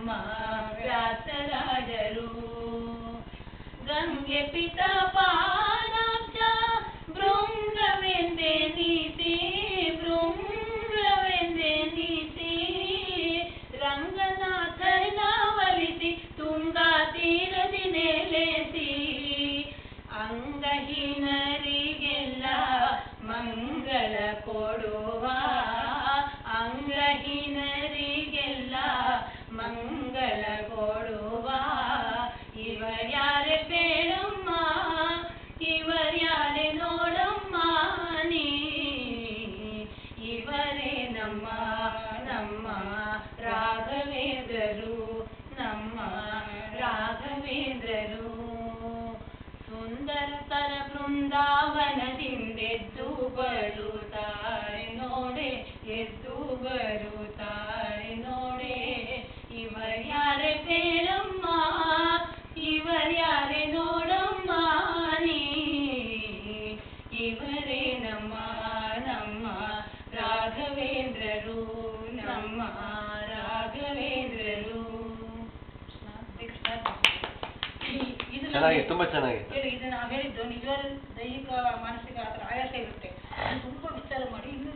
ನಮ್ಮ ವ್ಯಾಸರಾಜರು. ಗಂಗೆ ಪಿತ ಪಾದಾಬ್ಜ ಭೃಂಗವೆಂದೆನಿಸಿ ರಂಗನಾಥನ ಒಲಿಸಿ ತುಂಗಾ ತೀರದಿ ನೆಲೆಸಿ ಅಂಗಹೀನರಿಗೆಲ್ಲ ಮಂಗಳ ಕೊಡುವ ಅಂಗಹೀನರಿಗೆಲ್ಲ ಮಂಗಳ ಕೊಡುವ ಇವರ್ಯಾರೆ ಬೇಡಮ್ಮ ಇವರ್ಯಾರೆ ನೋಡಮ್ಮ ನೀ ಇವರೇ ನಮ್ಮ ನಮ್ಮ ರಾಘವೇಂದ್ರರು ನಮ್ಮ ರಾಘವೇಂದ್ರರು. ಸುಂದರತರ ಬೃಂದಾವನದಿಂದೆದ್ದು ಬರುತ್ತಾರೆ ನೋಡೆ ಎದ್ದು ಬರುತ್ತಾರೆ ನೋಡೆ ಇವರ್ಯಾರೆ ಬೇಡಮ್ಮ ಇವರ್ಯಾರೆ ನೋಡಮ್ಮ ನೀ ಇವರೇ ನಮ್ಮ ನಮ್ಮ ರಾಘವೇಂದ್ರರು ನಮ್ಮ ರಾಘವೇಂದ್ರರು. ತುಂಬಾ ಚೆನ್ನಾಗಿತ್ತು. ಇದು ನಾವು ಹೇಳಿದ್ದು ನಿಜವಾದ ದೈಹಿಕ ಮಾನಸಿಕ ಆಯಾಸ ಇರುತ್ತೆ, ತುಂಬಾ ವಿಚಾರ ಮಾಡಿ ಇನ್ನು